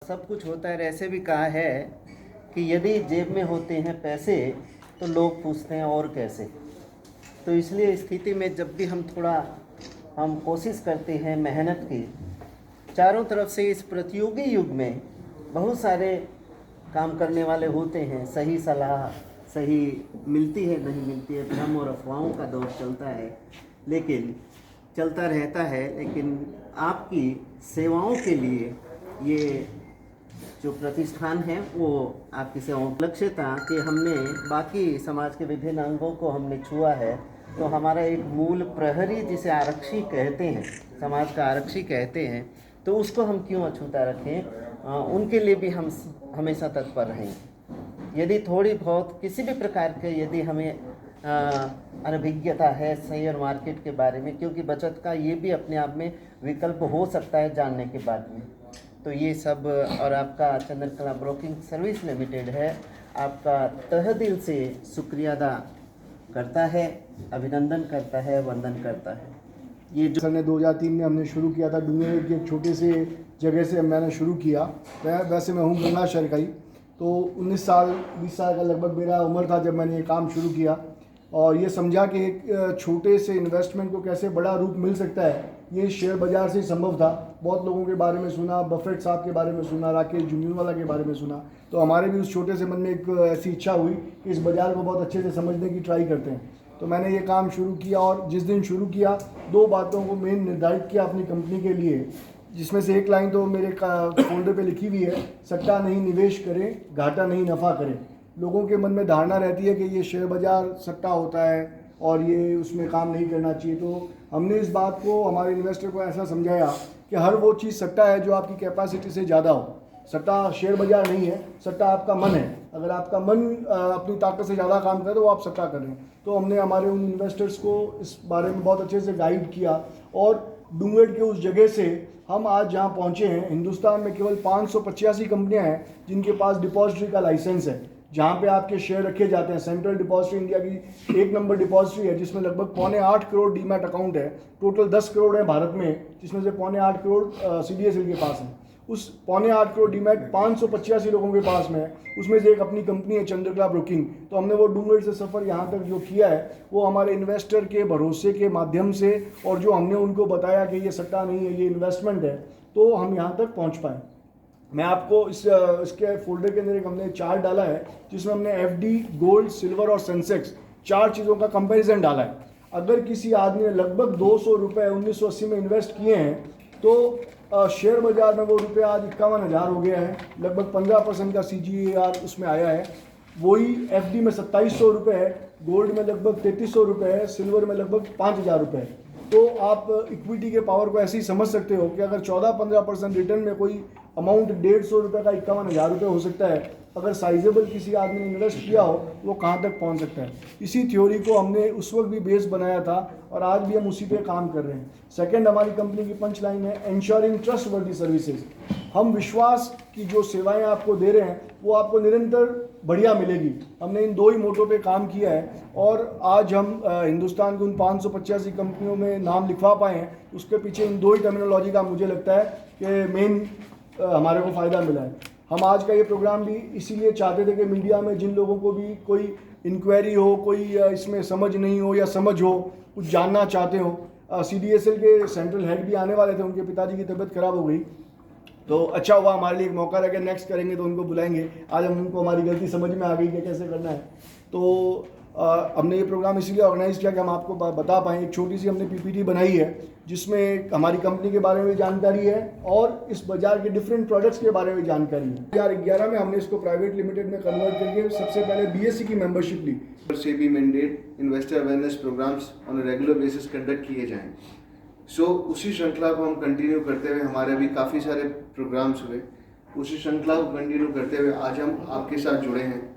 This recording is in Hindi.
सब कुछ होता है। ऐसे भी कहा है कि यदि जेब में होते हैं पैसे तो लोग पूछते हैं और कैसे। तो इसलिए स्थिति में जब भी हम कोशिश करते हैं मेहनत की, चारों तरफ से इस प्रतियोगी युग में बहुत सारे काम करने वाले होते हैं, सही सलाह सही मिलती है नहीं मिलती है, भ्रम और अफवाहों का दौर चलता है, लेकिन चलता रहता है। लेकिन आपकी सेवाओं के लिए ये जो प्रतिष्ठान है वो आपकी सेवाओं का लक्ष्य था कि हमने बाकी समाज के विभिन्न अंगों को हमने छुआ है, तो हमारा एक मूल प्रहरी जिसे आरक्षी कहते हैं, समाज का आरक्षी कहते हैं, तो उसको हम क्यों अछूता रखें। उनके लिए भी हम हमेशा तत्पर रहें। यदि थोड़ी बहुत किसी भी प्रकार के यदि हमें अनभिज्ञता है शेयर मार्केट के बारे में, क्योंकि बचत का ये भी अपने आप में विकल्प हो सकता है जानने के बाद में, तो ये सब। और आपका चंद्रकला ब्रोकिंग सर्विस लिमिटेड है, आपका तहे दिल से शुक्रिया अदा करता है, अभिनंदन करता है, वंदन करता है। ये जो सन 2003 में हमने शुरू किया था, डूंगरगढ़ की एक छोटे से जगह से मैंने शुरू किया। वैसे मैं हूँ गंगा शहर का ही, तो 19 साल 20 साल का लगभग मेरा उम्र था जब मैंने ये काम शुरू किया, और ये समझा कि एक छोटे से इन्वेस्टमेंट को कैसे बड़ा रूप मिल सकता है, ये शेयर बाज़ार से ही संभव था। बहुत लोगों के बारे में सुना, बफेट साहब के बारे में सुना, राकेश झुंझुनवाला के बारे में सुना, तो हमारे भी उस छोटे से मन में एक ऐसी इच्छा हुई कि इस बाज़ार को बहुत अच्छे से समझने की ट्राई करते हैं। तो मैंने ये काम शुरू किया, और जिस दिन शुरू किया 2 बातों को मेन निर्धारित किया अपनी कंपनी के लिए, जिसमें से एक लाइन तो मेरे फोल्डर पे लिखी हुई है, सट्टा नहीं निवेश करें, घाटा नहीं नफ़ा करें। लोगों के मन में धारणा रहती है कि ये शेयर बाज़ार सट्टा होता है और ये उसमें काम नहीं करना चाहिए। तो हमने इस बात को हमारे इन्वेस्टर को ऐसा समझाया कि हर वो चीज़ सट्टा है जो आपकी कैपेसिटी से ज़्यादा हो। सट्टा शेयर बाज़ार नहीं है, सट्टा आपका मन है। अगर आपका मन अपनी ताकत से ज़्यादा काम करे तो आप सट्टा कर रहे हैं। तो हमने हमारे उन इन्वेस्टर्स को इस बारे में बहुत अच्छे से गाइड किया, और डूंगरगढ़ के उस जगह से हम आज जहाँ पहुँचे हैं, हिंदुस्तान में केवल 585 कंपनियाँ हैं जिनके पास डिपॉजिटरी का लाइसेंस है, जहाँ पे आपके शेयर रखे जाते हैं। सेंट्रल डिपॉजिटरी इंडिया की 1 नंबर डिपॉजिटरी है, जिसमें लगभग 7.25 करोड़ डीमैट अकाउंट है। टोटल 10 करोड़ है भारत में, जिसमें से 7.25 करोड़ CDSL के पास है। उस 7.25 करोड़ डीमैट 585 लोगों के पास में है, उसमें से एक अपनी कंपनी है चंद्रकला ब्रोकिंग। तो हमने वो डूंगरगढ़ से सफ़र यहाँ तक जो किया है, वो हमारे इन्वेस्टर के भरोसे के माध्यम से, और जो हमने उनको बताया कि ये सट्टा नहीं है, ये इन्वेस्टमेंट है, तो हम यहाँ तक पहुँच पाए। मैं आपको इसके फोल्डर के अंदर एक हमने चार्ट डाला है, जिसमें हमने FD, गोल्ड, सिल्वर और सेंसेक्स 4 चीज़ों का कंपैरिजन डाला है। अगर किसी आदमी ने लगभग 200 रुपये 1980 में इन्वेस्ट किए हैं, तो शेयर बाज़ार में वो रुपये आज 51,000 हो गया है। लगभग 15% का CGAR उसमें आया है। वही FD में 2700 रुपये है, गोल्ड में लगभग 3300 रुपये है, सिल्वर में लगभग 5000 रुपये है। तो आप इक्विटी के पावर को ऐसे ही समझ सकते हो कि अगर 14-15% रिटर्न में कोई अमाउंट 150 रुपये का 51,000 रुपये हो सकता है, अगर साइजेबल किसी आदमी ने इन्वेस्ट किया हो, वो कहाँ तक पहुँच सकता है। इसी थ्योरी को हमने उस वक्त भी बेस बनाया था, और आज भी हम उसी पे काम कर रहे हैं। सेकंड, हमारी कंपनी की पंच लाइन है एंश्योरिंग ट्रस्टवर्दी सर्विसेज। हम विश्वास की जो सेवाएं आपको दे रहे हैं, वो आपको निरंतर बढ़िया मिलेगी। हमने इन 2 ही मोटो पे काम किया है, और आज हम हिंदुस्तान की उन 585 कंपनियों में नाम लिखवा पाए हैं। उसके पीछे इन 2 ही टर्मिनोलॉजी का मुझे लगता है कि मेन हमारे को फ़ायदा मिला है। हम आज का ये प्रोग्राम भी इसीलिए चाहते थे कि मीडिया में जिन लोगों को भी कोई इंक्वायरी हो, कोई इसमें समझ नहीं हो या समझ हो, कुछ जानना चाहते हो। CDSL के सेंट्रल हेड भी आने वाले थे, उनके पिताजी की तबीयत खराब हो गई, तो अच्छा हुआ हमारे लिए एक मौका रह गया। नेक्स्ट करेंगे तो उनको बुलाएंगे। आज हम उनको हमारी गलती समझ में आ गई कि कैसे करना है। तो हमने ये प्रोग्राम इसीलिए ऑर्गेनाइज किया कि हम आपको बता पाएँ। एक छोटी सी हमने PPT बनाई है, जिसमें हमारी कंपनी के बारे में जानकारी है और इस बाजार के डिफरेंट प्रोडक्ट्स के बारे में जानकारी है। 2011 में हमने इसको प्राइवेट लिमिटेड में कन्वर्ट करके सबसे पहले BSE की मेंबरशिप ली। SEBI mandate investor awareness programmes on regular basis conduct किए जाएँ। उसी श्रृंखला को हम कंटिन्यू करते हुए, हमारे अभी काफ़ी सारे प्रोग्राम्स हुए, उसी श्रृंखला को कंटिन्यू करते हुए आज हम आपके साथ जुड़े हैं।